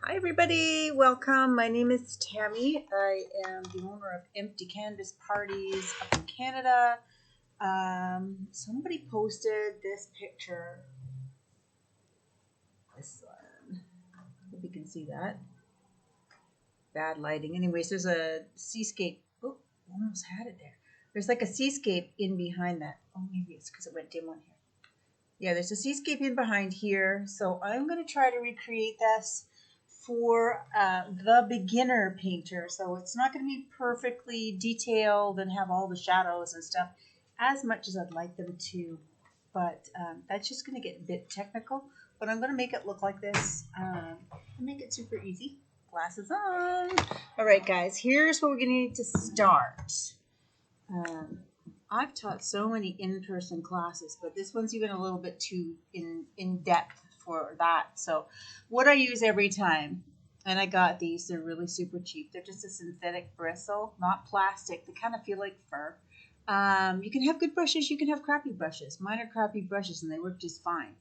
Hi everybody, welcome. My name is Tammy. I am the owner of Empty Canvas Parties up in Canada. Somebody posted this picture. This one. Hope you can see that. Bad lighting. Anyways, there's a seascape. Oh, almost had it there. There's like a seascape in behind that. Oh, maybe it's because it went dim on here. Yeah, there's a seascape in behind here. So I'm going to try to recreate this for the beginner painter. So it's not going to be perfectly detailed and have all the shadows and stuff as much as I'd like them to. But that's just going to get a bit technical. But I'm going to make it look like this and make it super easy. Glasses on. All right, guys, here's what we're going to need to start. I've taught so many in-person classes, but this one's even a little bit too in depth for that. So what I use every time, and I got these, they're really super cheap. They're just a synthetic bristle, not plastic. They kind of feel like fur. You can have good brushes, you can have crappy brushes. Mine are crappy brushes and they work just fine.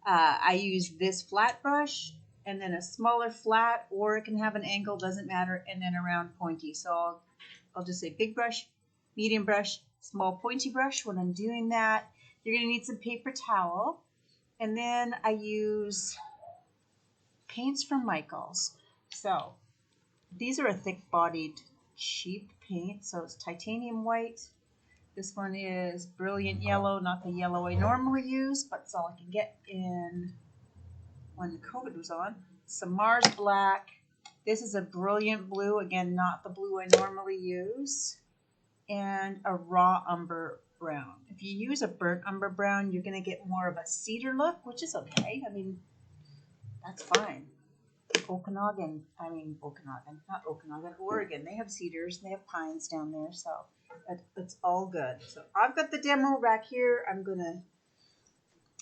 I use this flat brush and then a smaller flat, or it can have an angle, doesn't matter, and then a round pointy. So I'll just say big brush, medium brush, small pointy brush. When I'm doing that, you're going to need some paper towel. And then I use paints from Michaels. So these are a thick bodied cheap paint. So it's titanium white. This one is brilliant yellow, not the yellow I normally use, but it's all I can get in when COVID was on. Some Mars black. This is a brilliant blue. Again, not the blue I normally use. And a raw umber brown. If you use a burnt umber brown, you're going to get more of a cedar look, which is okay. I mean, that's fine. Okanagan, not Okanagan, Oregon, they have cedars, they have pines down there, so it's all good. So I've got the demo back here.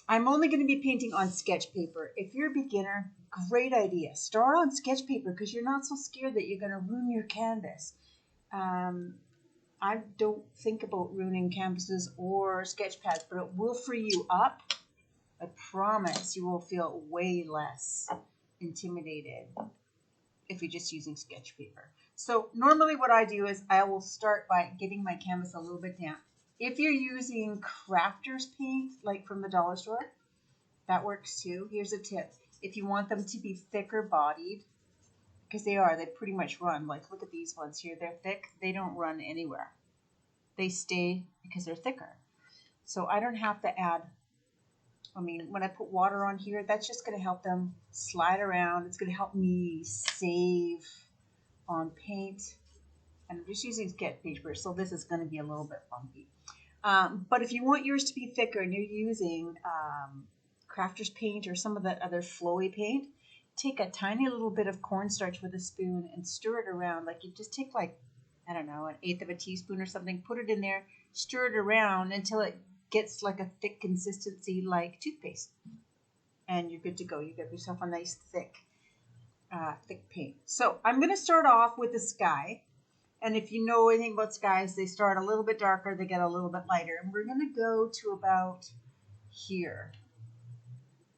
I'm only going to be painting on sketch paper. If you're a beginner, great idea. Start on sketch paper because you're not so scared that you're going to ruin your canvas. I don't think about ruining canvases or sketch pads, but it will free you up. I promise you will feel way less intimidated if you're just using sketch paper. So normally what I do is I will start by getting my canvas a little bit damp. If you're using crafter's paint, like from the dollar store, that works too. Here's a tip. If you want them to be thicker bodied, because they pretty much run. Like look at these ones here, they're thick, they don't run anywhere. They stay because they're thicker. So I don't have to add, when I put water on here, that's just going to help them slide around. It's going to help me save on paint. And I'm just using sketch paper, so this is going to be a little bit funky. But if you want yours to be thicker and you're using crafter's paint or some of that other flowy paint, take a tiny little bit of cornstarch with a spoon and stir it around. Like you just take like, I don't know, 1/8 of a teaspoon or something, put it in there, stir it around until it gets like a thick consistency like toothpaste. And you're good to go. You get yourself a nice thick paint. So I'm going to start off with the sky. And if you know anything about skies, they start a little bit darker, they get a little bit lighter. And we're going to go to about here.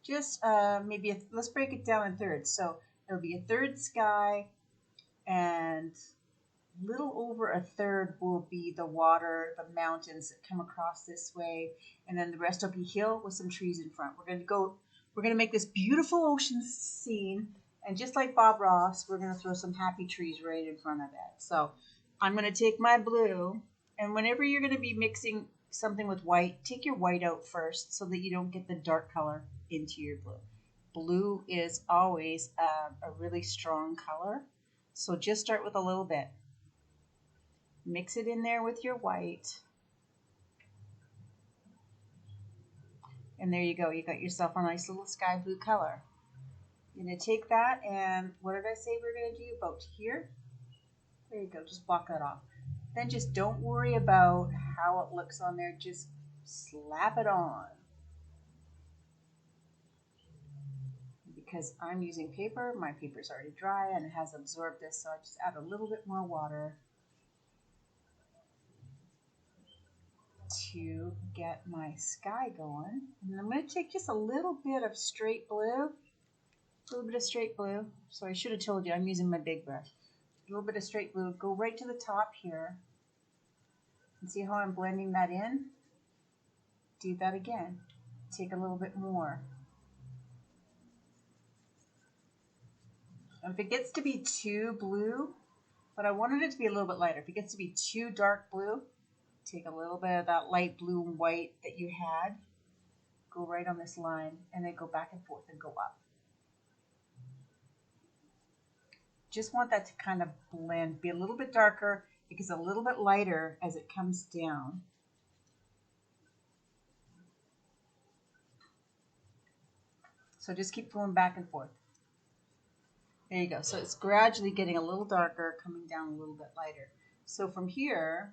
Just let's break it down in thirds. So it'll be a third sky, and little over a third will be the water, the mountains that come across this way, and then the rest will be hill with some trees in front. We're going to make this beautiful ocean scene, and just like Bob Ross, we're going to throw some happy trees right in front of it. So I'm going to take my blue, and whenever you're going to be mixing something with white, take your white out first so that you don't get the dark color into your blue. Blue is always a really strong color, so just start with a little bit. Mix it in there with your white. And there you go. You got yourself a nice little sky blue color. You're going to take that, and what did I say we're going to do? About here? There you go. Just block that off. Then just don't worry about how it looks on there. Just slap it on. Because I'm using paper, my paper's already dry and it has absorbed this, so I just add a little bit more water to get my sky going. And I'm going to take just a little bit of straight blue A little bit of straight blue. So I should have told you I'm using my big brush. A little bit of straight blue. Go right to the top here. And see how I'm blending that in? Do that again. Take a little bit more. And if it gets to be too blue, but I wanted it to be a little bit lighter. If it gets to be too dark blue, take a little bit of that light blue and white that you had. Go right on this line and then go back and forth and go up. Just want that to kind of blend, be a little bit darker. It gets a little bit lighter as it comes down. So just keep going back and forth. There you go. So it's gradually getting a little darker, coming down a little bit lighter. So from here,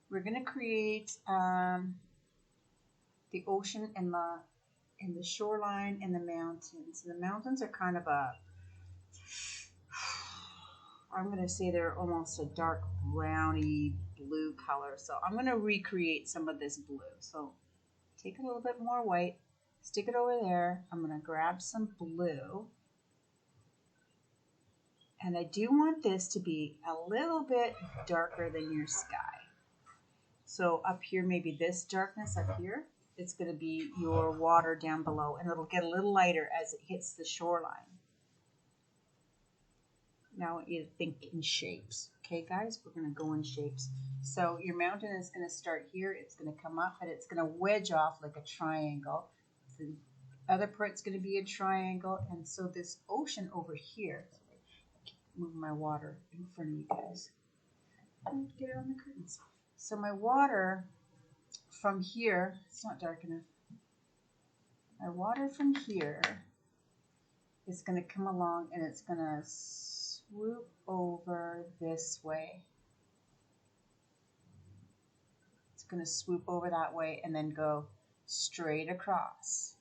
we're going to create the ocean and the shoreline and the mountains. And the mountains are kind of a, I'm going to say they're almost a dark browny blue color. So I'm going to recreate some of this blue. So take a little bit more white, stick it over there. I'm going to grab some blue. And I do want this to be a little bit darker than your sky. So up here, maybe this darkness up here, it's going to be your water down below, and it'll get a little lighter as it hits the shoreline. Now I want you to think in shapes. Okay, guys, we're going to go in shapes. So your mountain is going to start here. It's going to come up, and it's going to wedge off like a triangle. The other part's going to be a triangle, and so this ocean over here, move my water in front of you guys. Get it on the curtains. So my water from here, it's not dark enough. My water from here is going to come along and it's going to swoop over this way. It's going to swoop over that way and then go straight across.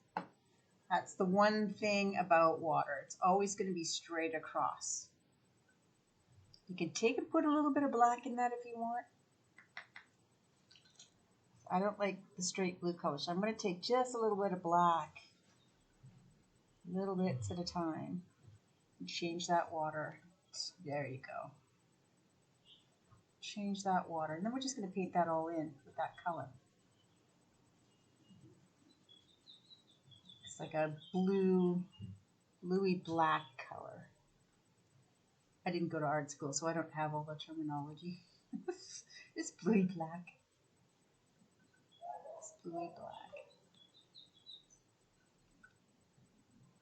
That's the one thing about water. It's always going to be straight across. You can take and put a little bit of black in that if you want. I don't like the straight blue color, so I'm going to take just a little bit of black, little bits at a time, and change that water. There you go. Change that water, and then we're just going to paint that all in with that color. It's like a bluey black color. I didn't go to art school, so I don't have all the terminology. It's bluey black. It's bluey black.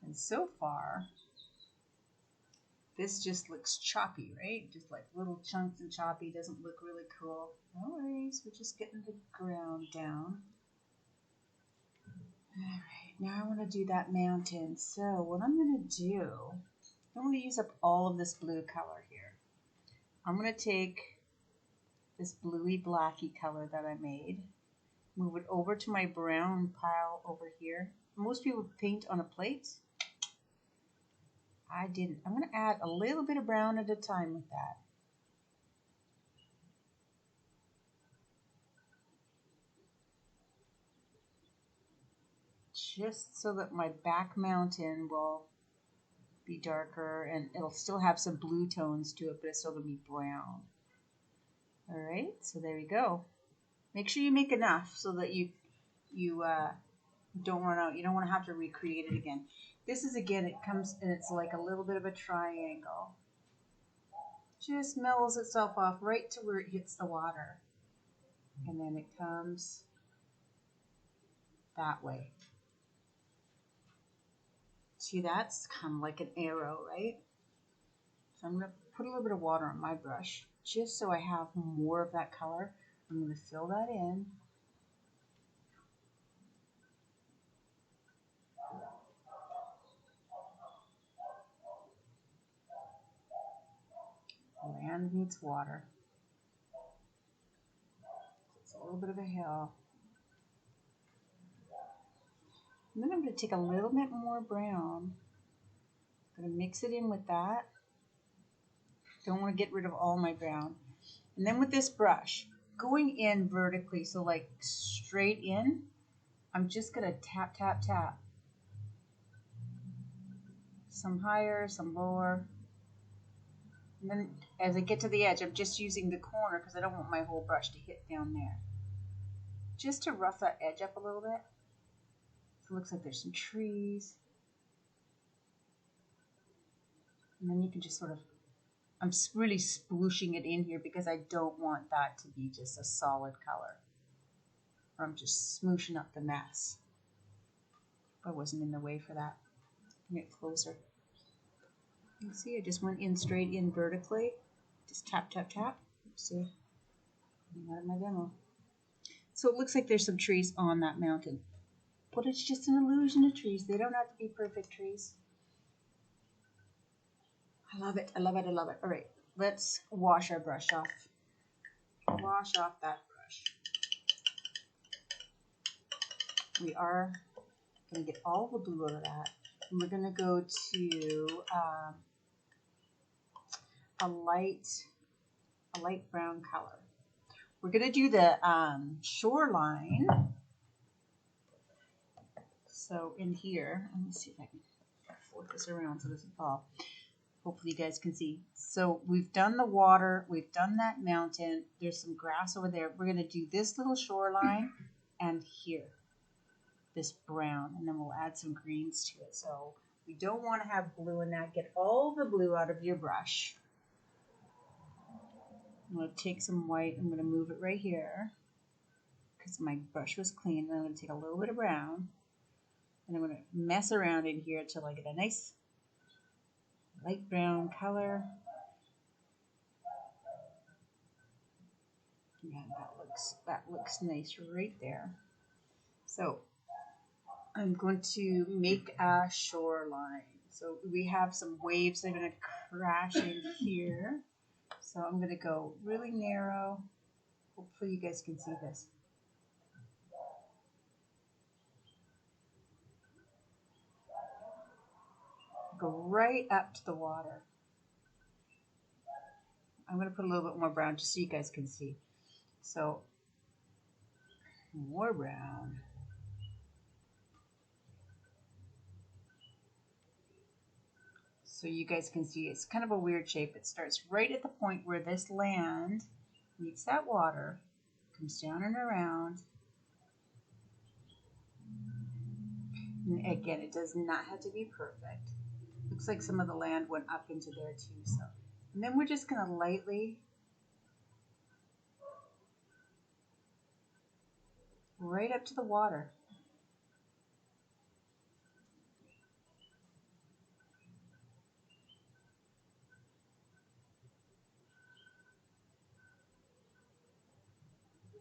And so far, this just looks choppy, right? Just like little chunks and choppy. Doesn't look really cool. No worries. We're just getting the ground down. All right. Now I want to do that mountain. So what I'm going to do, I'm going to use up all of this blue color here. I'm going to take this bluey blacky color that I made, move it over to my brown pile over here. Most people paint on a plate. I didn't. I'm going to add a little bit of brown at a time with that. Just so that my back mountain will be darker and it'll still have some blue tones to it, but it's still going to be brown. All right, so there you go. Make sure you make enough so that you don't run out. You don't want to have to recreate it again. This is, again, it comes and it's like a little bit of a triangle. Just mellows itself off right to where it hits the water. And then it comes that way. See, that's kind of like an arrow, right? So I'm going to put a little bit of water on my brush just so I have more of that color. I'm going to fill that in. Land meets water. It's a little bit of a hill. And then I'm going to take a little bit more brown. I'm going to mix it in with that. Don't want to get rid of all my brown. And then with this brush, going in vertically, so like straight in, I'm just going to tap, tap, tap. some higher, some lower. And then as I get to the edge, I'm just using the corner because I don't want my whole brush to hit down there. Just to rough that edge up a little bit. So it looks like there's some trees. And then you can just sort of, I'm really splooshing it in here because I don't want that to be just a solid color. Or I'm just smooshing up the mess. I wasn't in the way for that. Bring it closer. You see, I just went in straight in vertically. Just tap, tap, tap. See, I'm out of my demo. So it looks like there's some trees on that mountain. But it's just an illusion of trees. They don't have to be perfect trees. I love it. I love it. I love it. All right, let's wash our brush off. Wash off that brush. We are going to get all the blue out of that. And we're going to go to a light brown color. We're going to do the shoreline. So in here, let me see if I can flip this around so it doesn't fall. Hopefully you guys can see. So we've done the water, we've done that mountain. There's some grass over there. We're going to do this little shoreline and here, this brown, and then we'll add some greens to it. So we don't want to have blue in that. Get all the blue out of your brush. I'm going to take some white. I'm going to move it right here because my brush was clean. And I'm going to take a little bit of brown and I'm going to mess around in here until I get a nice light brown color. Yeah, that looks nice right there. So I'm going to make a shoreline. So we have some waves that are going to crash in here. So I'm going to go really narrow. Hopefully you guys can see this. Go right up to the water. I'm going to put a little bit more brown just so you guys can see. So more brown. So you guys can see it's kind of a weird shape. It starts right at the point where this land meets that water, comes down and around. And again, it does not have to be perfect. Looks like some of the land went up into there too. So, and then we're just going to lightly right up to the water.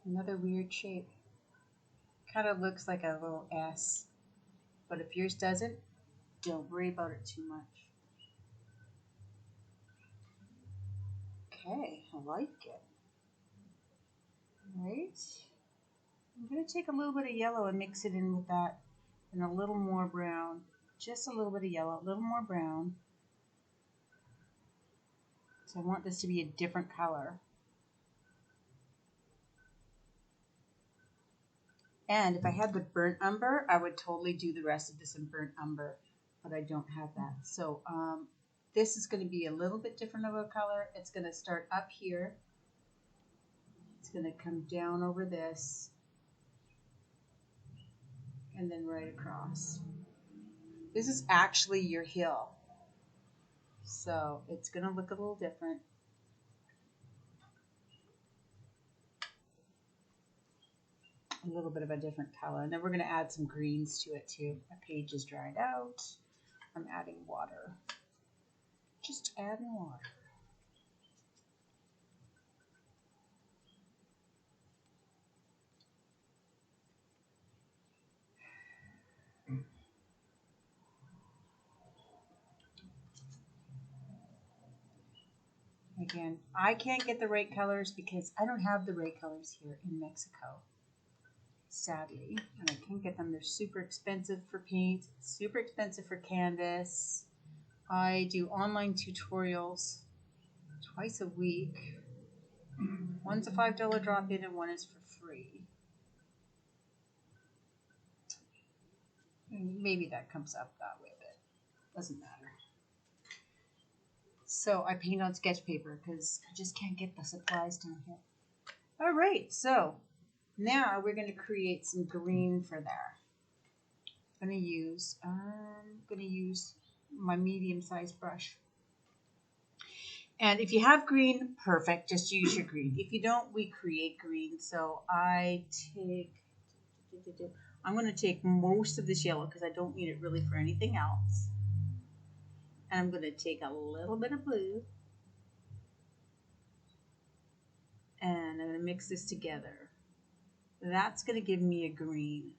Another weird shape. Kind of looks like a little S, but if yours doesn't, don't worry about it too much. Okay, I like it. Right. I'm going to take a little bit of yellow and mix it in with that and a little more brown. Just a little bit of yellow, a little more brown. So I want this to be a different color. And if I had the burnt umber, I would totally do the rest of this in burnt umber, but I don't have that. So this is going to be a little bit different of a color. It's going to start up here. It's going to come down over this and then right across. This is actually your hill. So it's going to look a little different. A little bit of a different color. And then we're going to add some greens to it too. My page is dried out. I'm adding water. Just adding water. Again, I can't get the right colors because I don't have the right colors here in Mexico, sadly. And I can't get them. They're super expensive for paint, super expensive for canvas. I do online tutorials twice a week. One's a $5 drop-in and one is for free. And maybe that comes up that way, but doesn't matter. So I paint on sketch paper because I just can't get the supplies down here. All right, so now we're going to create some green for there. I'm going to use my medium-sized brush. And if you have green, perfect, just use your green. If you don't, we create green. So I'm going to take most of this yellow because I don't need it really for anything else. And I'm going to take a little bit of blue. And I'm going to mix this together. That's going to give me a green.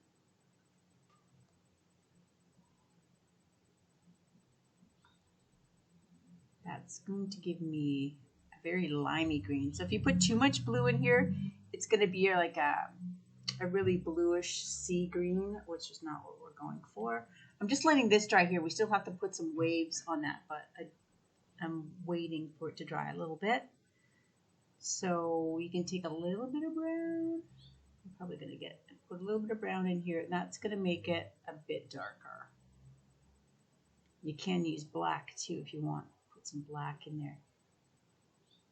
That's going to give me a very limey green. So if you put too much blue in here, it's going to be like a really bluish sea green, which is not what we're going for. I'm just letting this dry here. We still have to put some waves on that, but I'm waiting for it to dry a little bit. So you can take a little bit of brown. I'm probably going to put a little bit of brown in here, and that's going to make it a bit darker. You can use black too if you want. Put some black in there.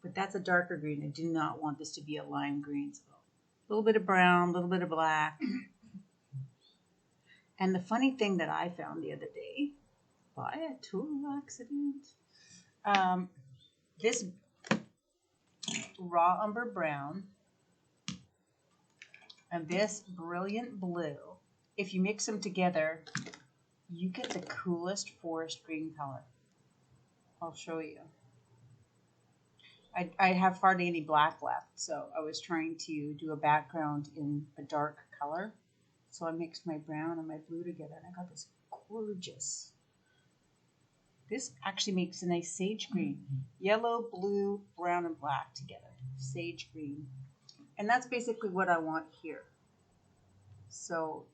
But that's a darker green. I do not want this to be a lime green. So a little bit of brown, a little bit of black. And the funny thing that I found the other day, by a total accident, this raw umber brown and this brilliant blue, if you mix them together, you get the coolest forest green color. I'll show you. I have hardly any black left, so I was trying to do a background in a dark color. So I mixed my brown and my blue together, and I got this gorgeous. This actually makes a nice sage green. Yellow, blue, brown, and black together. Sage green. And that's basically what I want here. So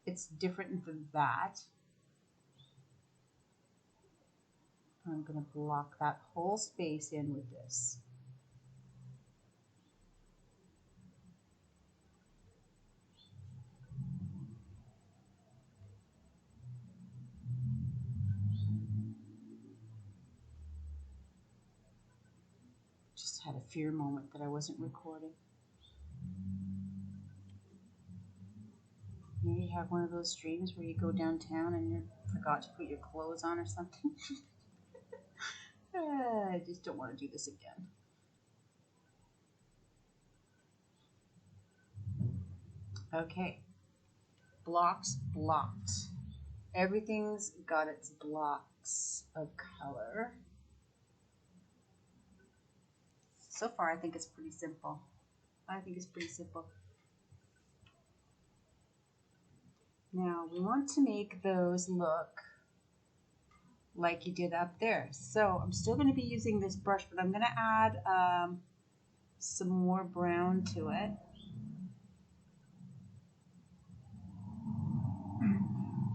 it's different than that. I'm going to block that whole space in with this. Just had a fear moment that I wasn't recording. Maybe you have one of those dreams where you go downtown and you forgot to put your clothes on or something. I just don't want to do this again. Okay. Blocks blocked. Everything's got its blocks of color. So far, I think it's pretty simple. Now, we want to make those look like you did up there. So I'm still going to be using this brush, but I'm going to add some more brown to it.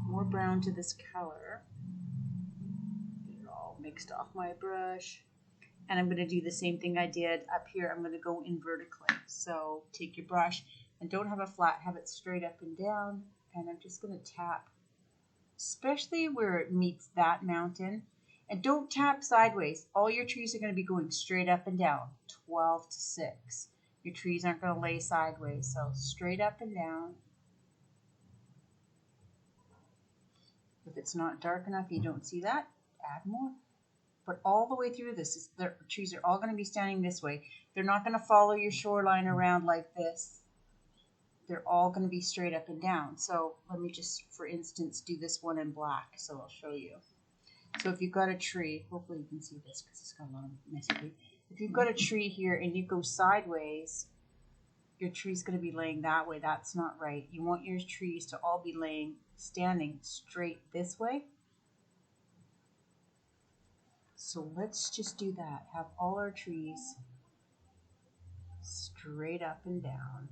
More brown to this color. Get it all mixed off my brush. And I'm going to do the same thing I did up here. I'm going to go in vertically. So take your brush and don't have it flat, have it straight up and down. And I'm just going to tap, especially where it meets that mountain. And don't tap sideways. All your trees are going to be going straight up and down, 12 to 6. Your trees aren't going to lay sideways. So straight up and down. If it's not dark enough, you don't see that, add more. But all the way through this, the trees are all going to be standing this way. They're not going to follow your shoreline around like this. They're all going to be straight up and down. So let me just, for instance, do this one in black. So I'll show you. So if you've got a tree, hopefully you can see this because it's got a lot of messy. If you've got a tree here and you go sideways, your tree's going to be laying that way. That's not right. You want your trees to all be standing straight this way. So let's just do that. Have all our trees straight up and down.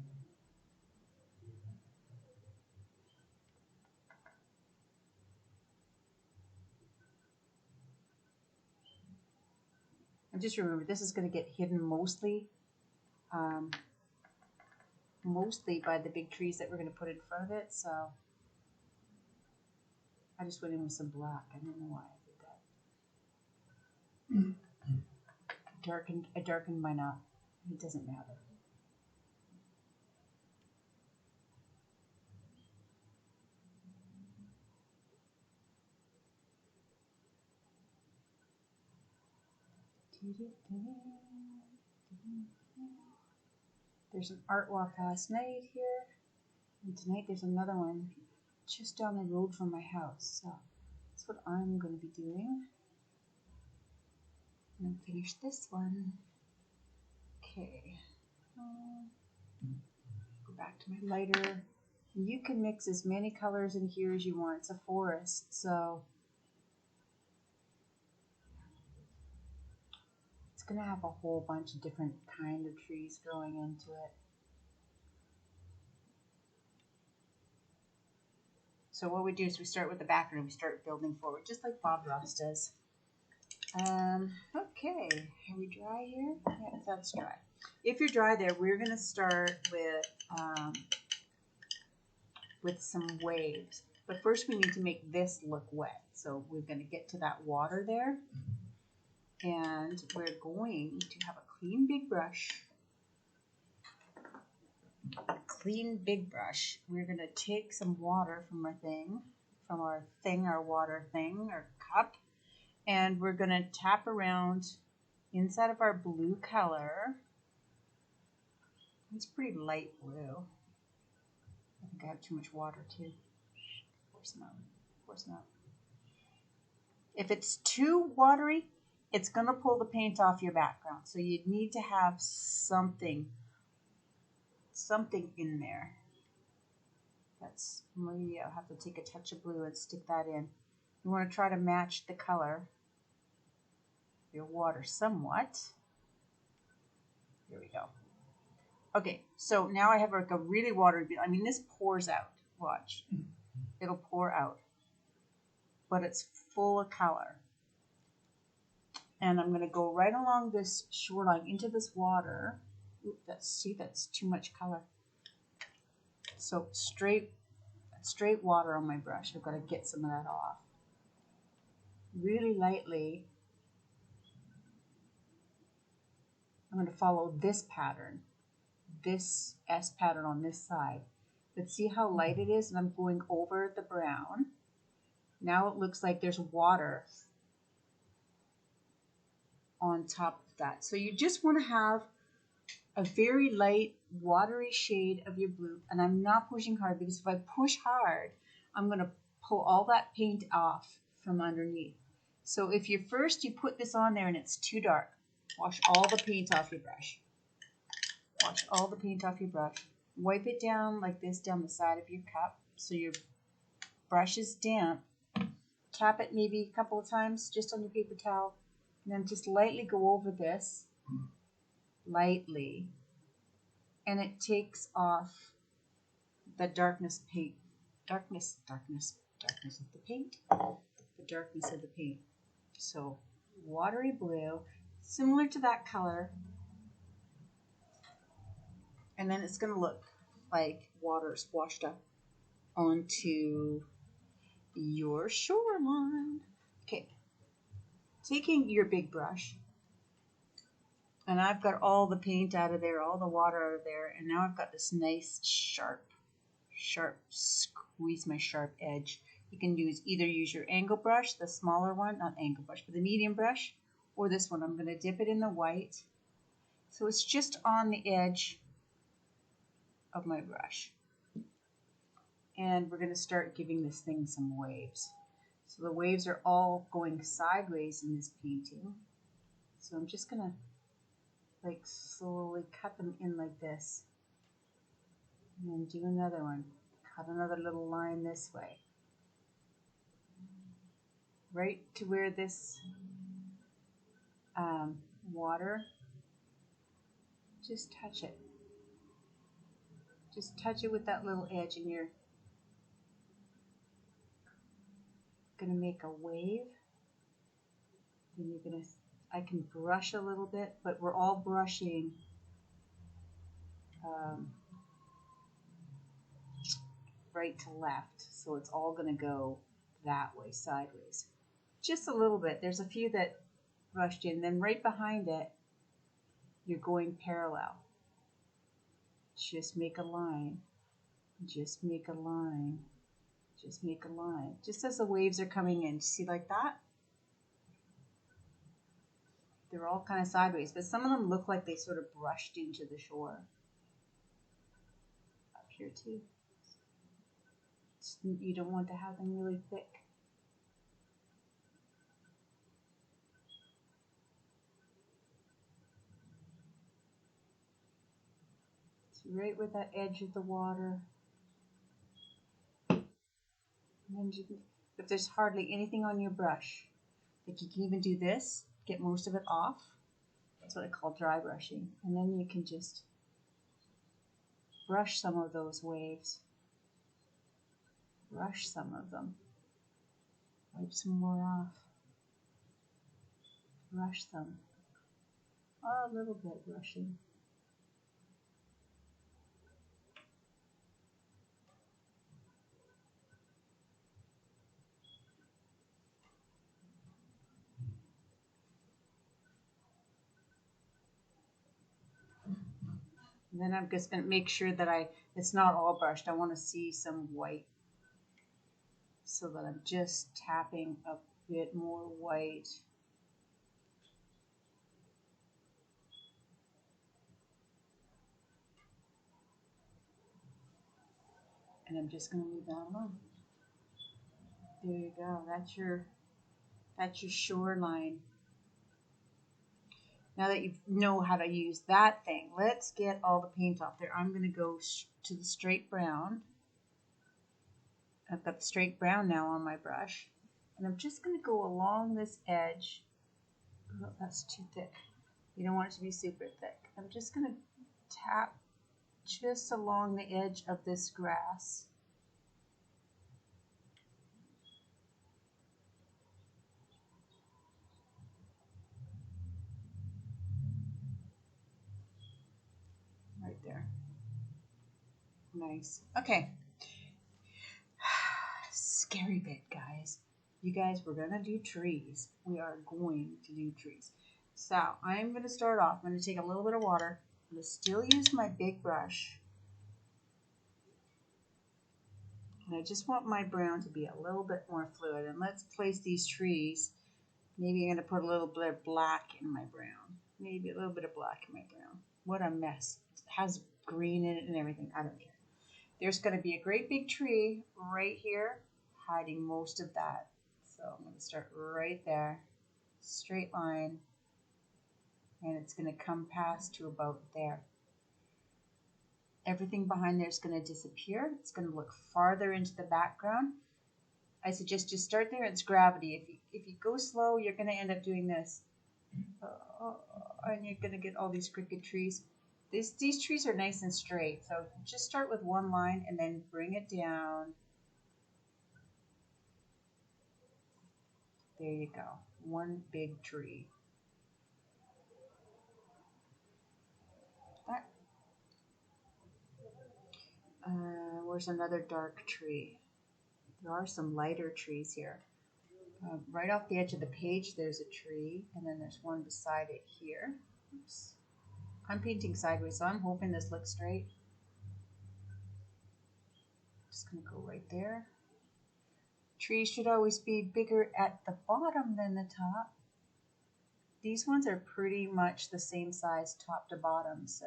And just remember, this is going to get hidden mostly by the big trees that we're going to put in front of it. So I just went in with some black. I don't know why I did that. I darkened mine up. It doesn't matter. There's an art walk last night here, and tonight there's another one just down the road from my house. So that's what I'm going to be doing. And then finish this one. Okay. Go back to my lighter. You can mix as many colors in here as you want. It's a forest, so it's going to have a whole bunch of different kind of trees growing into it. So what we do is we start with the background. We start building forward, just like Bob Ross does. Okay, are we dry here? Yeah, that's dry. If you're dry there, we're going to start with some waves. But first we need to make this look wet. So we're going to get to that water there. And we're going to have a clean big brush. A clean big brush. We're going to take some water from our water thing, our cup. And we're going to tap around inside of our blue color. It's pretty light blue. I think I have too much water too. Pour some out. Pour some out. If it's too watery, it's going to pull the paint off your background. So you need to have something in there. That's maybe I'll have to take a touch of blue and stick that in. You want to try to match the color of your water somewhat. Here we go. Okay, so now I have like a really watery, I mean this pours out, watch. It'll pour out, but it's full of color. And I'm going to go right along this shoreline into this water. Ooh, that's too much color. So straight water on my brush. I've got to get some of that off. Really lightly, I'm going to follow this pattern. This S pattern on this side. But see how light it is? And I'm going over the brown. Now it looks like there's water on top of that. So you just want to have a very light, watery shade of your blue. And I'm not pushing hard because if I push hard, I'm going to pull all that paint off from underneath. So if you put this on there and it's too dark, wash all the paint off your brush. Wash all the paint off your brush. Wipe it down like this down the side of your cup so your brush is damp. Tap it maybe a couple of times just on your paper towel. And then just lightly go over this. Lightly. And it takes off the darkness of the paint. The darkness of the paint. So watery blue, similar to that color. And then it's going to look like water's washed up onto your shoreline. Okay, taking your big brush, and I've got all the paint out of there, all the water out of there, and now I've got this nice sharp, squeeze my sharp edge. You can either use your angle brush, the smaller one, not angle brush, but the medium brush, or this one. I'm going to dip it in the white. So it's just on the edge of my brush. And we're going to start giving this thing some waves. So the waves are all going sideways in this painting. So I'm just going to like slowly cut them in like this. And then do another one. Cut another little line this way. Right to where this water, just touch it. Just touch it with that little edge and you're going to make a wave. Then you're going to, I can brush a little bit, but we're all brushing right to left. So it's all going to go that way, sideways. Just a little bit. There's a few that brushed in. Then right behind it, you're going parallel. Just make a line. Just make a line. Just make a line. Just as the waves are coming in. See like that? They're all kind of sideways, but some of them look like they sort of brushed into the shore. Up here too. You don't want to have them really thick. It's right with that edge of the water. And then if there's hardly anything on your brush, like you can even do this, get most of it off. That's what I call dry brushing. And then you can just brush some of those waves. Brush some of them. Wipe some more off. Brush them. A little bit brushing. And then I'm just going to make sure that it's not all brushed. I want to see some white. So that I'm just tapping a bit more white. And I'm just going to leave that alone. There you go. That's your shoreline. Now that you know how to use that thing, let's get all the paint off there. I'm going to go to the straight brown. I've got the straight brown now on my brush. And I'm just going to go along this edge. Oh, that's too thick. You don't want it to be super thick. I'm just going to tap just along the edge of this grass. Right there. Nice. Okay. Scary bit, guys. You guys, we're going to do trees. We are going to do trees. So I'm going to start off. I'm going to take a little bit of water. I'm going to still use my big brush. And I just want my brown to be a little bit more fluid. And let's place these trees. Maybe I'm going to put a little bit of black in my brown. Maybe a little bit of black in my brown. What a mess. It has green in it and everything. I don't care. There's going to be a great big tree right here, hiding most of that. So I'm going to start right there, straight line, and it's going to come past to about there. Everything behind there is going to disappear. It's going to look farther into the background. I suggest just start there. It's gravity. If you go slow, you're going to end up doing this. And you're going to get all these crooked trees. These trees are nice and straight. So just start with one line and then bring it down. There you go. One big tree. Where's another dark tree? There are some lighter trees here. Right off the edge of the page, there's a tree, and then there's one beside it here. Oops. I'm painting sideways, so I'm hoping this looks straight. Just gonna go right there. Trees should always be bigger at the bottom than the top. These ones are pretty much the same size top to bottom, so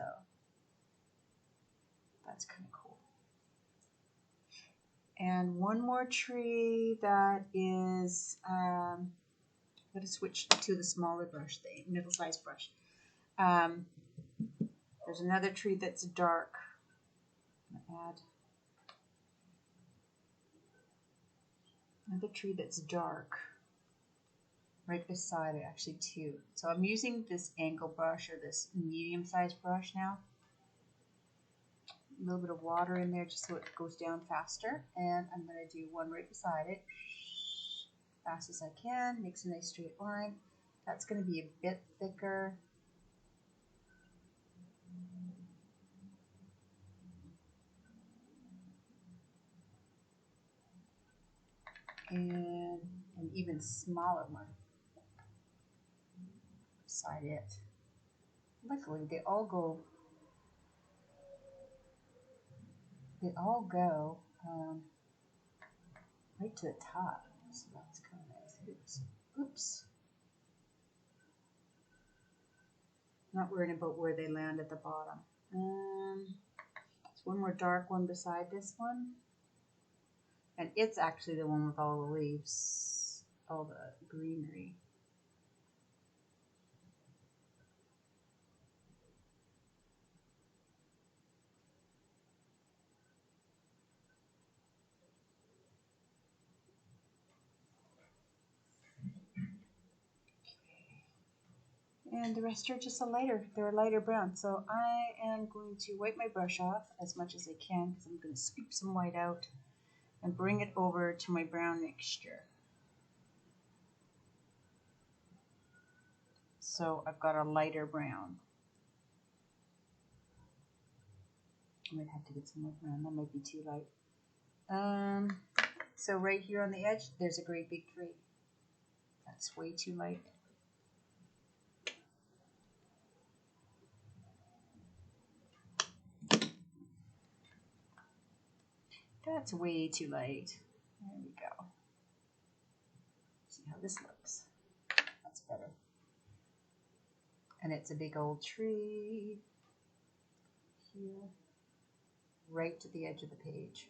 that's kind of cool. And one more tree that is, I'm going to switch to the smaller brush, the middle-sized brush. There's another tree that's dark. I'm going to add another tree that's dark right beside it, actually two. So I'm using this angle brush or this medium-sized brush now. A little bit of water in there just so it goes down faster. And I'm going to do one right beside it. Fast as I can, makes a nice straight line. That's going to be a bit thicker. And an even smaller one beside it. Luckily, they all go right to the top. So that's kind of nice. Oops. Oops. Not worrying about where they land at the bottom. There's one more dark one beside this one. And it's actually the one with all the leaves, all the greenery. And the rest are just they're a lighter brown. So I am going to wipe my brush off as much as I can because I'm going to scoop some white out and bring it over to my brown mixture. So I've got a lighter brown. I might have to get some more brown. That might be too light. So right here on the edge, there's a great big tree. That's way too light. That's way too light. There we go. See how this looks. That's better. And it's a big old tree here, right to the edge of the page.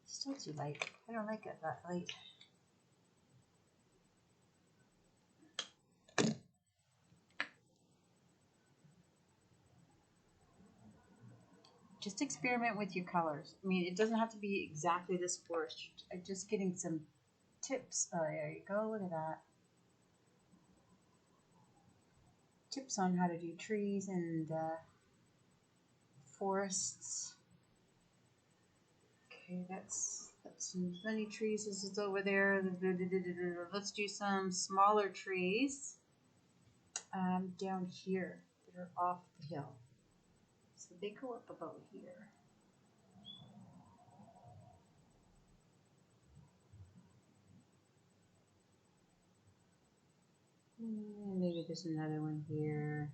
Still too light. I don't like it that light. Just experiment with your colors. I mean, it doesn't have to be exactly this forest. Just getting some tips. Oh, there you go. Look at that. Tips on how to do trees and forests. Okay, that's as many trees as is over there. Let's do some smaller trees down here that are off the hill. So they go up about here. And maybe there's another one here.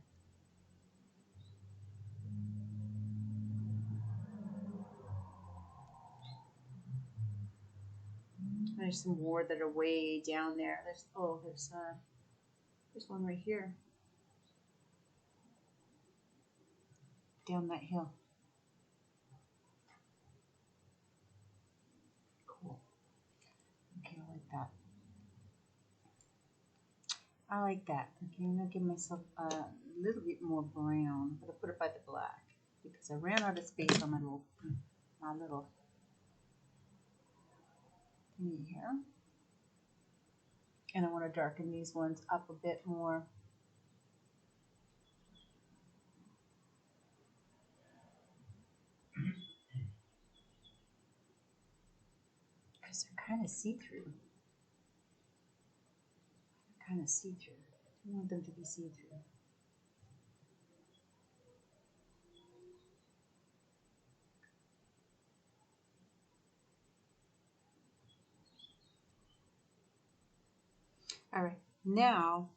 There's some more that are way down there. There's one right here. Down that hill. Cool. Okay, I like that. I like that. Okay, I'm gonna give myself a little bit more brown. I'm gonna put it by the black because I ran out of space on my little thingy here. And I want to darken these ones up a bit more. Because they're kind of see-through. I want them to be see-through. All right, now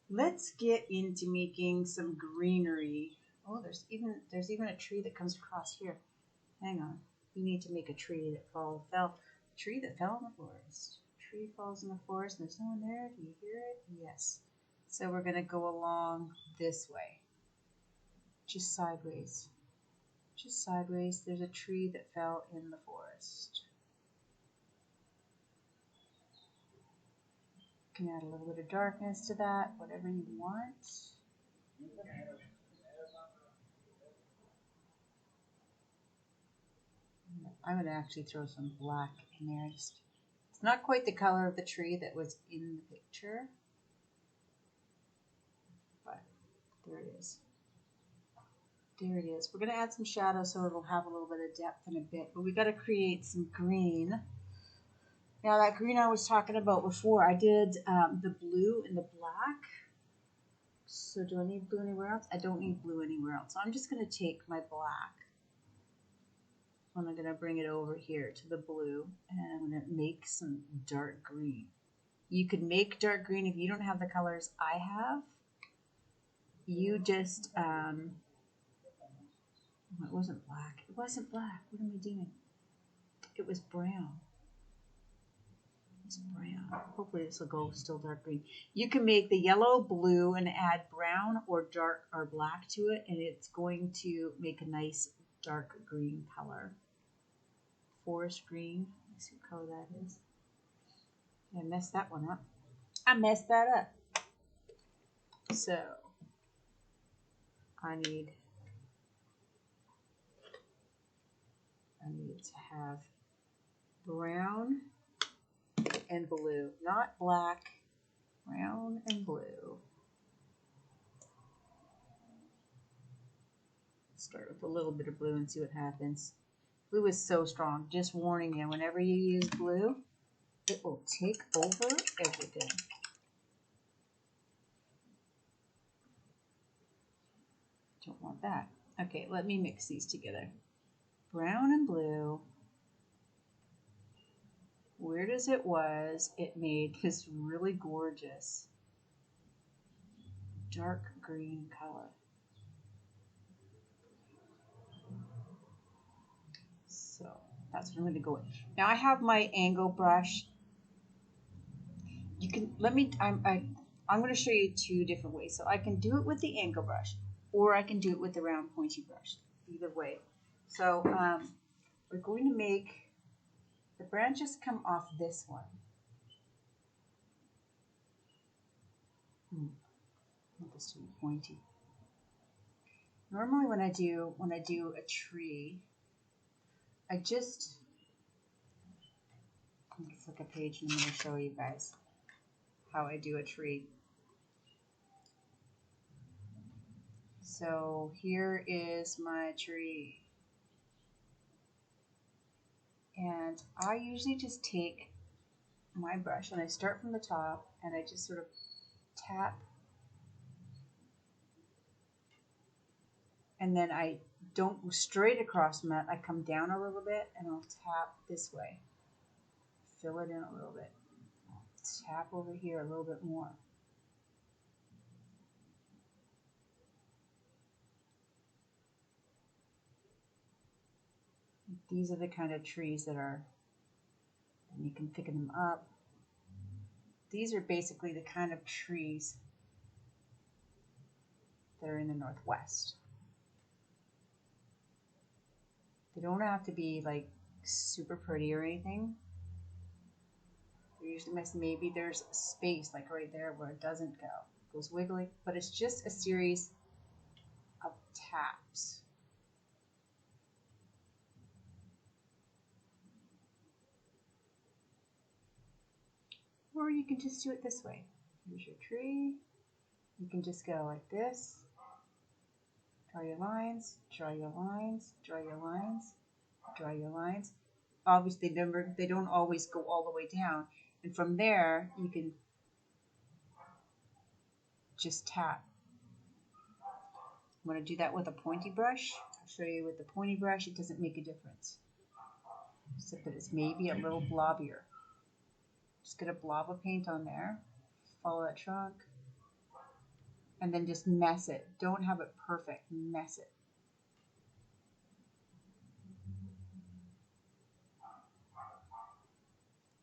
let's get into making some greenery. Oh, there's even a tree that comes across here. Hang on, we need to make a tree that fell. Tree that fell in the forest. Tree falls in the forest and there's no one there. Do you hear it? Yes. So we're gonna go along this way, just sideways. Just sideways. There's a tree that fell in the forest. You can add a little bit of darkness to that, whatever you want. I'm going to actually throw some black in there. It's not quite the color of the tree that was in the picture, but there it is. There it is. We're going to add some shadow so it'll have a little bit of depth in a bit, but we got to create some green. Now that green I was talking about before, I did the blue and the black. So do I need blue anywhere else? I don't need blue anywhere else. So I'm just going to take my black And I'm going to bring it over here to the blue, and I'm going to make some dark green. You could make dark green if you don't have the colors I have. You just, it wasn't black. It wasn't black. What am I doing? It was brown. It's brown. Hopefully this will go still dark green. You can make the yellow, blue, and add brown or dark or black to it, and it's going to make a nice dark green color. Forest green. Let's see what color that is. I messed that one up. I messed that up. So I need to have brown and blue, not black, brown and blue. Start with a little bit of blue and see what happens. Blue is so strong. Just warning you, whenever you use blue, it will take over everything. Don't want that. Okay, let me mix these together. Brown and blue. Weird as it was, it made this really gorgeous dark green color. So that's what I'm going to go with. Now I have my angle brush. You can let me. I'm going to show you two different ways. So I can do it with the angle brush, or I can do it with the round pointy brush. Either way. So we're going to make the branches come off this one. Not this too pointy. Normally when I do a tree, I just let's look at a page and I'm going to show you guys how I do a tree. So here is my tree. And I usually just take my brush and I start from the top and I just sort of tap. And then I don't go straight across from that. I come down a little bit and I'll tap this way. Fill it in a little bit. Tap over here a little bit more. These are the kind of trees that are, and you can pick them up. These are basically the kind of trees that are in the Northwest. They don't have to be like super pretty or anything. They're usually maybe there's a space like right there where it doesn't go. It goes wiggly, but it's just a series of taps. Or you can just do it this way. Here's your tree. You can just go like this. Draw your lines, draw your lines, draw your lines, draw your lines. Obviously, they don't always go all the way down. And from there, you can just tap. I'm going to do that with a pointy brush. I'll show you with the pointy brush, it doesn't make a difference. Except that it's maybe a little blobbier. Just get a blob of paint on there. Follow that trunk. And then just mess it. Don't have it perfect. Mess it.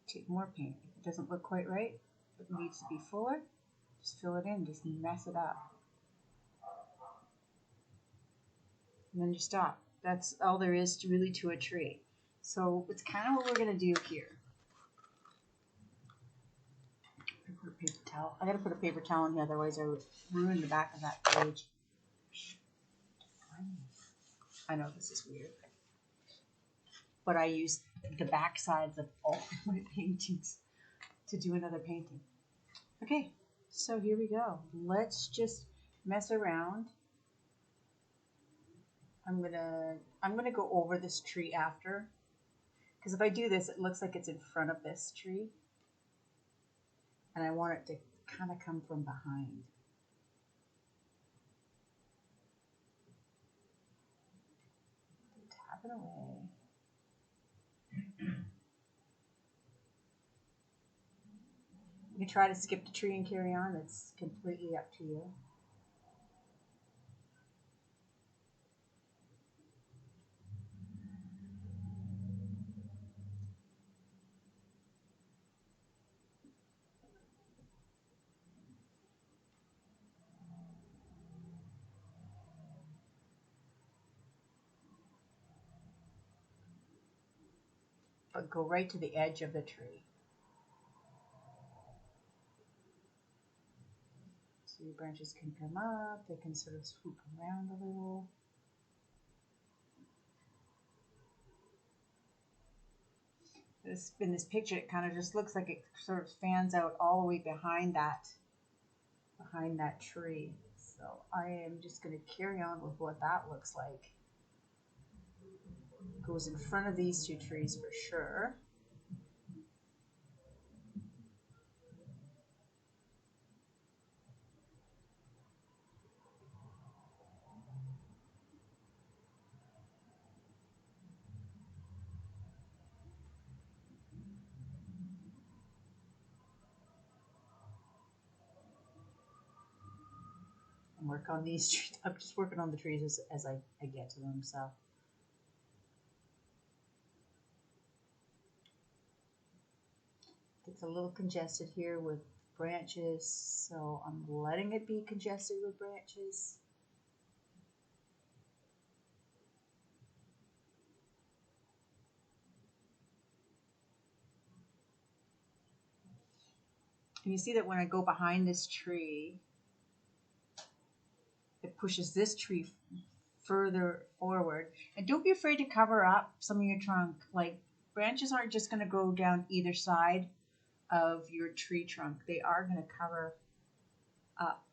Take more paint. If it doesn't look quite right, it needs to be fuller, just fill it in. Just mess it up. And then you stop. That's all there is really to a tree. So it's kind of what we're going to do here. Put a paper towel. I got to put a paper towel in here, otherwise I would ruin the back of that page. I know this is weird, but I use the back sides of all my paintings to do another painting. Okay, so here we go. Let's just mess around. I'm gonna go over this tree after, because if I do this, it looks like it's in front of this tree, and I want it to kind of come from behind. Tap it away. can try to skip the tree and carry on. It's completely up to you. But go right to the edge of the tree. So your branches can come up, they can sort of swoop around a little. In this picture, it kind of just looks like it sort of fans out all the way behind that tree. So I am just going to carry on with what that looks like. Goes in front of these two trees for sure. And work on these trees. I'm just working on the trees as I get to them. So it's a little congested here with branches, so I'm letting it be congested with branches. And you see that when I go behind this tree, it pushes this tree further forward. And don't be afraid to cover up some of your trunk. Like, branches aren't just going to go down either side of your tree trunk. They are going to cover up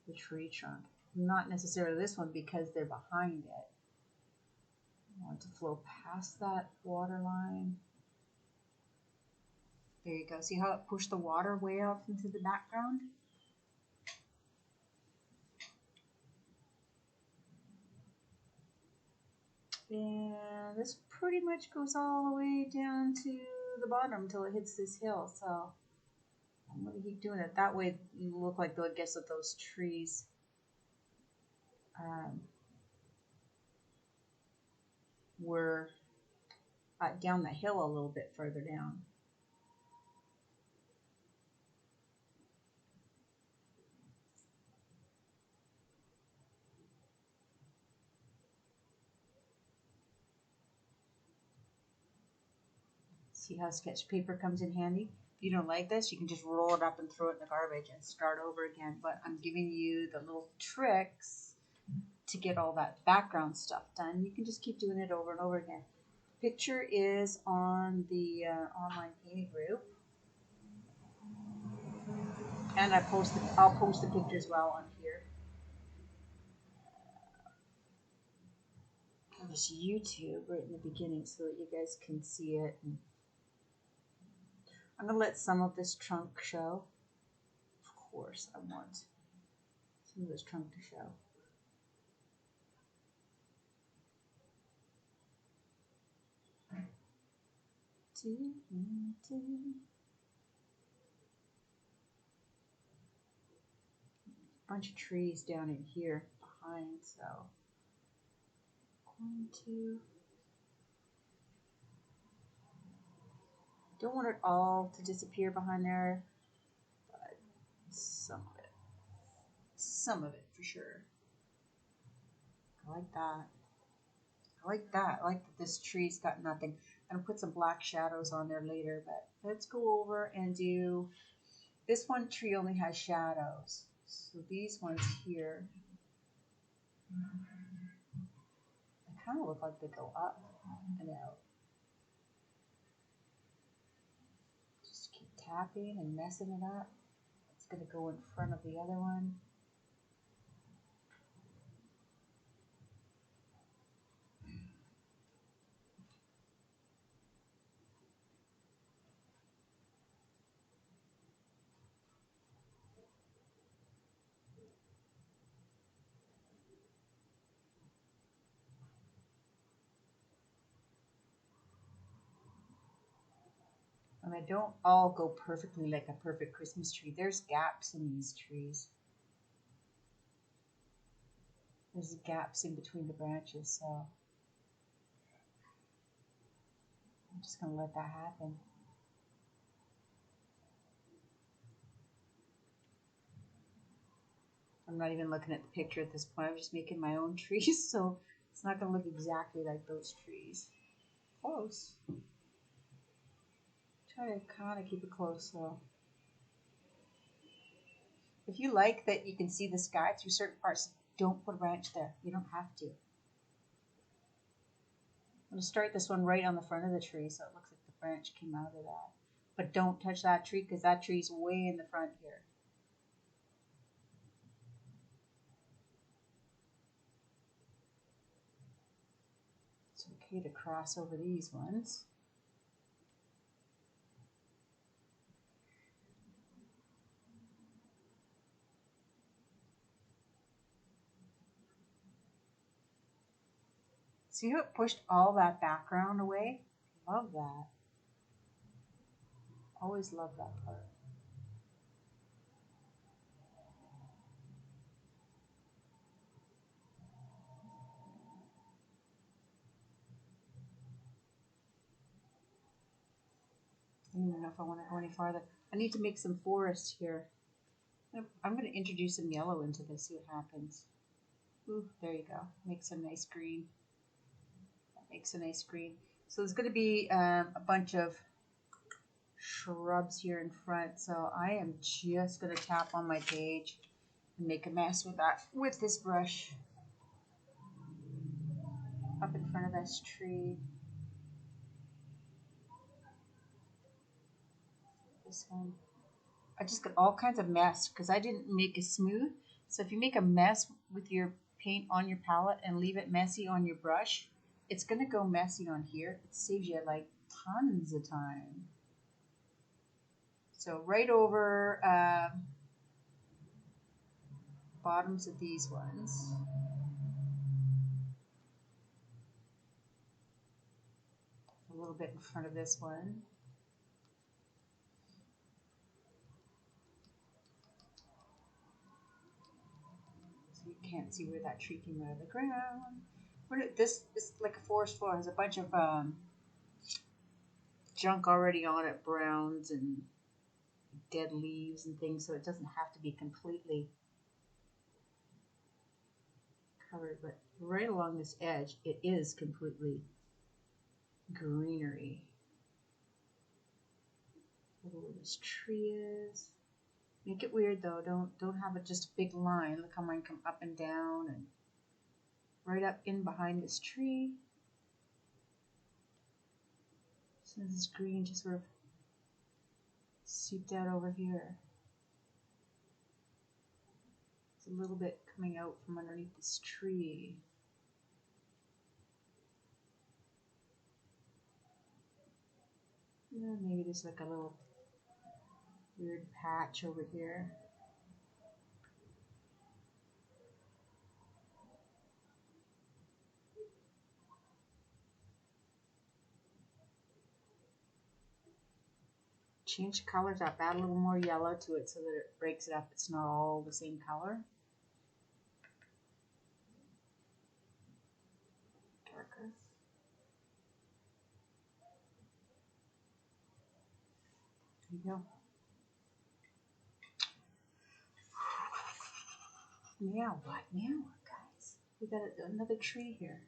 the tree trunk. Not necessarily this one because they're behind it. I want to flow past that water line. There you go. See how it pushed the water way off into the background? And this pretty much goes all the way down to the bottom until it hits this hill. So I'm going to keep doing it. That way you look like, I guess, that those trees were down the hill a little bit further down. See how sketch paper comes in handy? If you don't like this, you can just roll it up and throw it in the garbage and start over again. But I'm giving you the little tricks to get all that background stuff done. You can just keep doing it over and over again. Picture is on the online painting group. And I'll post the picture as well on here. On this YouTube right in the beginning so that you guys can see it. And I'm going to let some of this trunk show. Of course, I want some of this trunk to show. Bunch of trees down in here behind, so 1, 2. Don't want it all to disappear behind there, but some of it for sure. I like that. I like that. I like that this tree's got nothing. I'm gonna put some black shadows on there later, but let's go over and do, this one tree only has shadows. So these ones here, they kind of look like they go up and out. Just keep tapping and messing it up. It's gonna go in front of the other one. And I don't all go perfectly like a perfect Christmas tree. There's gaps in these trees. There's gaps in between the branches, so I'm just going to let that happen. I'm not even looking at the picture at this point. I'm just making my own trees, so it's not going to look exactly like those trees. Close. Try to kind of keep it close, so. If you like that you can see the sky through certain parts, don't put a branch there. You don't have to. I'm going to start this one right on the front of the tree so it looks like the branch came out of that. But don't touch that tree because that tree's way in the front here. It's okay to cross over these ones. See how it pushed all that background away? Love that. Always love that part. I don't even know if I want to go any farther. I need to make some forest here. I'm going to introduce some yellow into this, see what happens. Ooh, there you go. Makes a nice green. That makes a nice green. So there's going to be a bunch of shrubs here in front. So I am just going to tap on my page and make a mess with that with this brush. Up in front of this tree. This one. I just got all kinds of mess because I didn't make it smooth. So if you make a mess with your paint on your palette and leave it messy on your brush, it's going to go messy on here. It saves you like tons of time. So right over bottoms of these ones. A little bit in front of this one. So you can't see where that tree came out of the ground. This is like a forest floor. It has a bunch of junk already on it, browns and dead leaves and things, so it doesn't have to be completely covered, but right along this edge it is completely greenery. Look where this tree is. Make it weird though. Don't have it just a big line. Look how mine come up and down and right up in behind this tree. So this green just sort of seeped out over here. It's a little bit coming out from underneath this tree. Yeah, maybe there's like a little weird patch over here. Change colors up, add a little more yellow to it so that it breaks it up. It's not all the same color. Darker. There you go. Now what? Now what, guys? We got another tree here.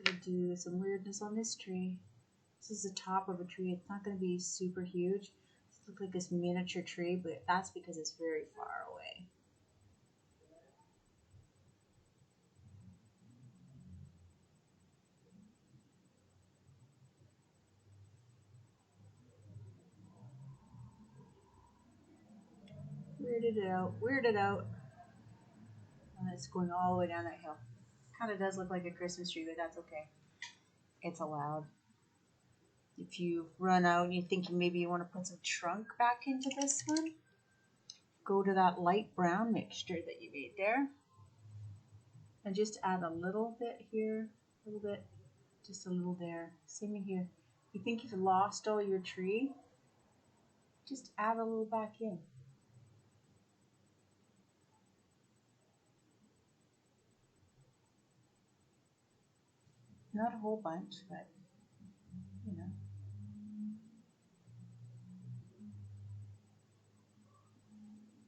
Gonna do some weirdness on this tree. This is the top of a tree. It's not gonna be super huge. It looks like this miniature tree, but that's because it's very far away. Weirded it out. Weirded it out. And it's going all the way down that hill. Kind of does look like a Christmas tree, but that's okay. It's allowed. If you run out and you're thinking maybe you want to put some trunk back into this one, go to that light brown mixture that you made there. And just add a little bit here, a little bit, just a little there. Same in here. You think you've lost all your tree? Just add a little back in. Not a whole bunch, but you know.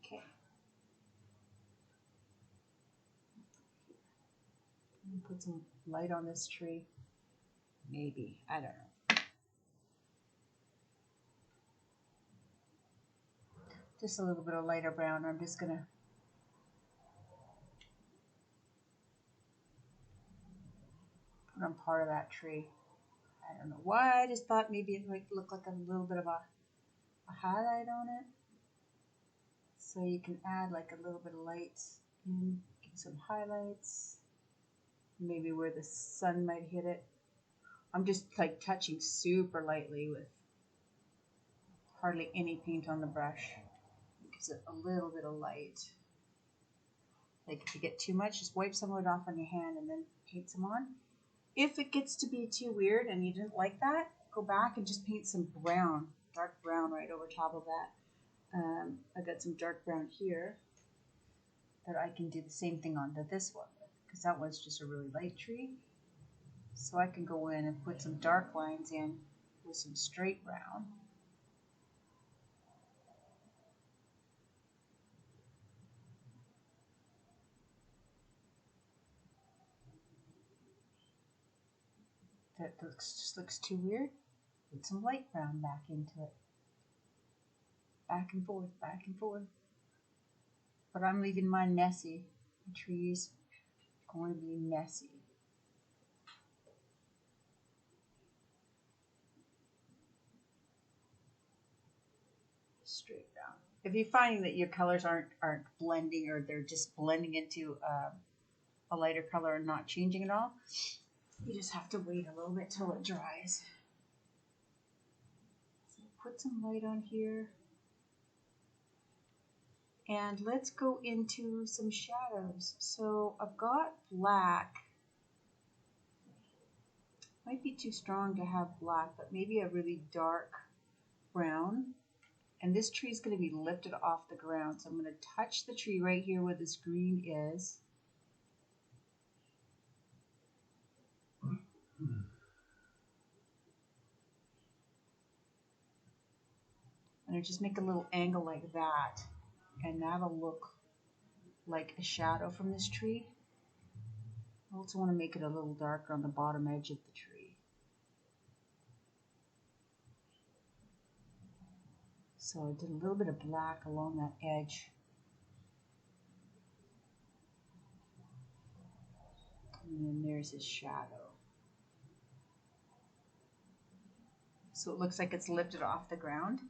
Okay. Put some light on this tree. Maybe. I don't know. Just a little bit of lighter brown. I'm just gonna put on part of that tree. I don't know why. I just thought maybe it might look like a little bit of a highlight on it. So you can add like a little bit of light in, get some highlights. Maybe where the sun might hit it. I'm just like touching super lightly with hardly any paint on the brush. Gives it a little bit of light. Like if you get too much, just wipe some of it off on your hand and then paint some on. If it gets to be too weird and you didn't like that, go back and just paint some brown, dark brown right over top of that. I got some dark brown here that I can do the same thing on to this one because that one's just a really light tree. So I can go in and put some dark lines in with some straight brown. That just looks too weird. Put some light brown back into it. Back and forth, back and forth. But I'm leaving mine messy. The tree's going to be messy. Straight down. If you're finding that your colors aren't blending or they're just blending into a lighter color and not changing at all, you just have to wait a little bit till it dries. So put some light on here. And let's go into some shadows. So I've got black. Might be too strong to have black, but maybe a really dark brown. And this tree is going to be lifted off the ground. So I'm going to touch the tree right here where this green is. And I just make a little angle like that. And that'll look like a shadow from this tree. I also want to make it a little darker on the bottom edge of the tree. So I did a little bit of black along that edge. And then there's his shadow. So it looks like it's lifted off the ground.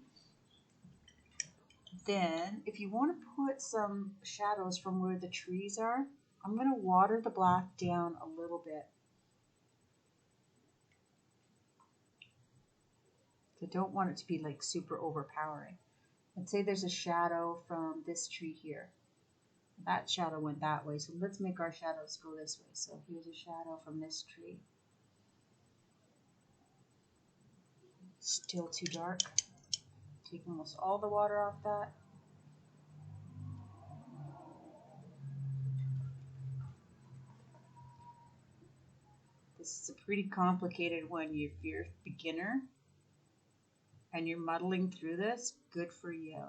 Then, if you want to put some shadows from where the trees are, I'm going to water the black down a little bit. I don't want it to be like super overpowering. Let's say there's a shadow from this tree here. That shadow went that way, so let's make our shadows go this way. So here's a shadow from this tree. Still too dark. Take almost all the water off that. This is a pretty complicated one. If you're a beginner and you're muddling through this, good for you.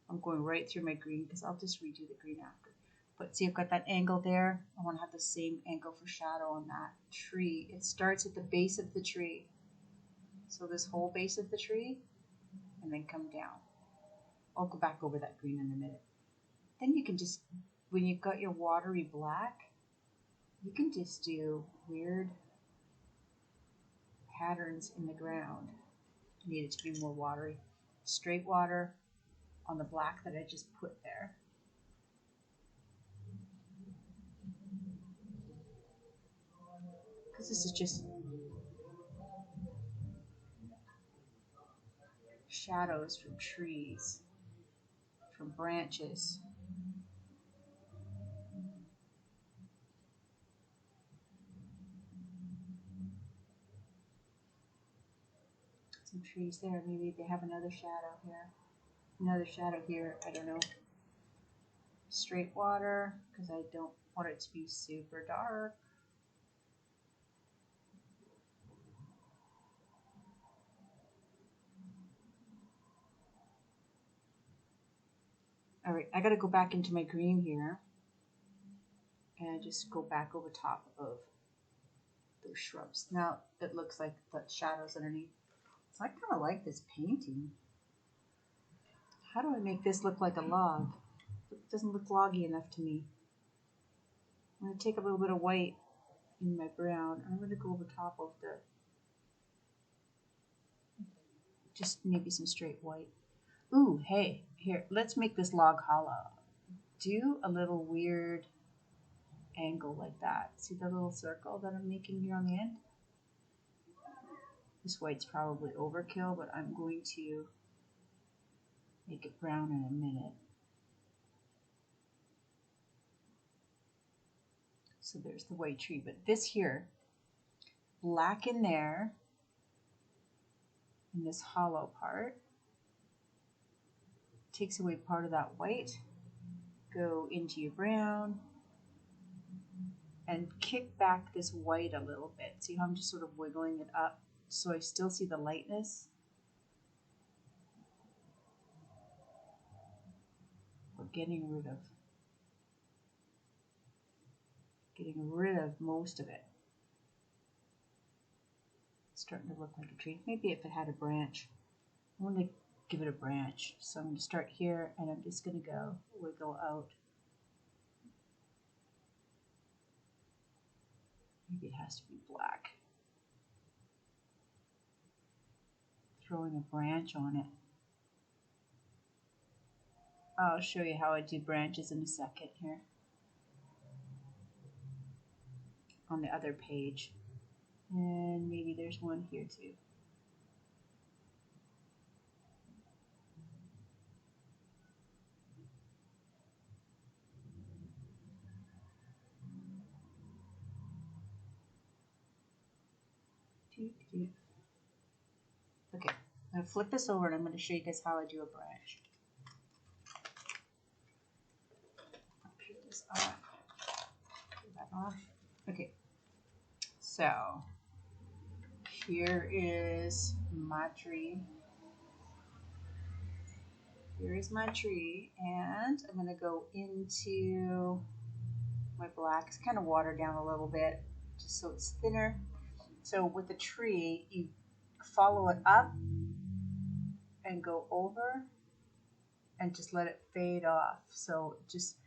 I'm going right through my green because I'll just redo the green after. But see, I've got that angle there. I want to have the same angle for shadow on that tree. It starts at the base of the tree. So this whole base of the tree, and then come down. I'll go back over that green in a minute. Then you can just, when you've got your watery black, you can just do weird patterns in the ground. You need it to be more watery. Straight water on the black that I just put there. Because this is just shadows from trees, from branches. some trees there. Maybe they have another shadow here. Another shadow here. I don't know. Straight water, because I don't want it to be super dark. All right, I got to go back into my green here and just go back over top of those shrubs. Now it looks like the shadows underneath. So I kind of like this painting. How do I make this look like a log? It doesn't look loggy enough to me. I'm going to take a little bit of white in my brown. I'm going to go over top of the, just maybe some straight white. Ooh, hey, here, let's make this log hollow. Do a little weird angle like that. See the little circle that I'm making here on the end? This white's probably overkill, but I'm going to make it brown in a minute. So there's the white tree, but this here, black in there, in this hollow part, takes away part of that white. Go into your brown and kick back this white a little bit. See how I'm just sort of wiggling it up so I still see the lightness? We're getting rid of most of it. It's starting to look like a tree. Maybe if it had a branch. I want to give it a branch. So I'm going to start here and I'm just going to go wiggle out. Maybe it has to be black. Throwing a branch on it. I'll show you how I do branches in a second here. On the other page. And maybe there's one here too. Okay, I'm going to flip this over and I'm going to show you guys how I do a branch. Put this off. Put that off. Okay, so here is my tree. Here is my tree, and I'm going to go into my black. It's kind of watered down a little bit, just so it's thinner. So with the tree, you follow it up and go over and just let it fade off. So just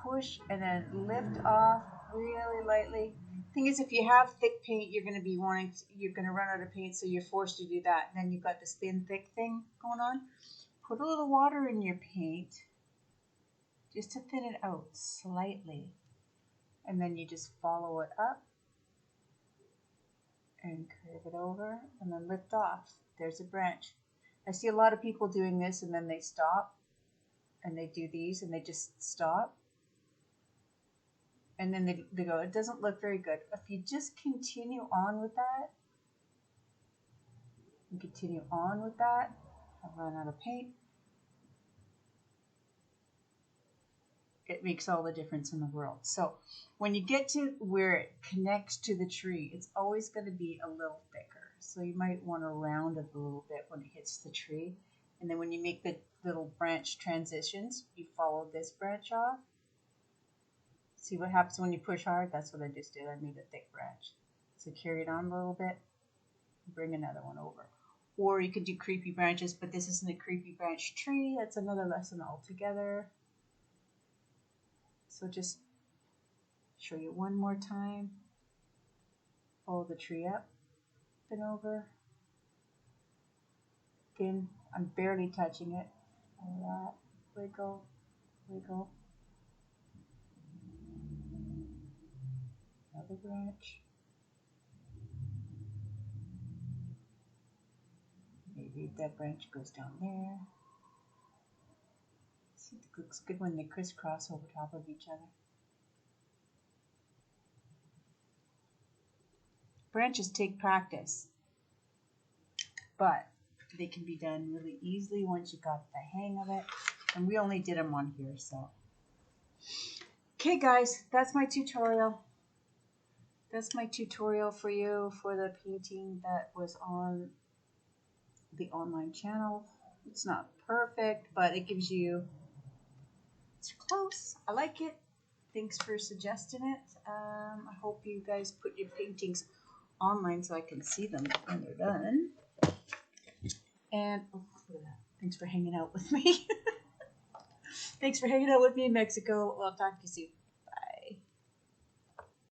push and then lift off really lightly. Thing is, if you have thick paint, you're going to run out of paint, so you're forced to do that. And then you've got this thin, thick thing going on. Put a little water in your paint just to thin it out slightly. And then you just follow it up and curve it over and then lift off. There's a branch. I see a lot of people doing this and then they stop and they do these and they just stop. And then they go, it doesn't look very good. If you just continue on with that, and continue on with that, I've run out of paint. It makes all the difference in the world. So when you get to where it connects to the tree, it's always going to be a little thicker. So you might want to round it a little bit when it hits the tree. And then when you make the little branch transitions, you follow this branch off. See what happens when you push hard? That's what I just did. I made a thick branch. So carry it on a little bit. Bring another one over. Or you could do creepy branches, but this isn't a creepy branch tree. That's another lesson altogether. So just show you one more time. Follow the tree up and over. Thin. I'm barely touching it. Like that. Wiggle. Wiggle. Another branch. Maybe that branch goes down there. See, it looks good when they crisscross over top of each other. Branches take practice. but they can be done really easily once you got the hang of it. And we only did them on here, so. Okay, guys, that's my tutorial. That's my tutorial for you for the painting that was on the online channel. It's not perfect, but it gives you, it's close. I like it. Thanks for suggesting it. I hope you guys put your paintings online so I can see them when they're done. And oh, look at that. Thanks for hanging out with me. Thanks for hanging out with me in Mexico. I'll talk to you soon.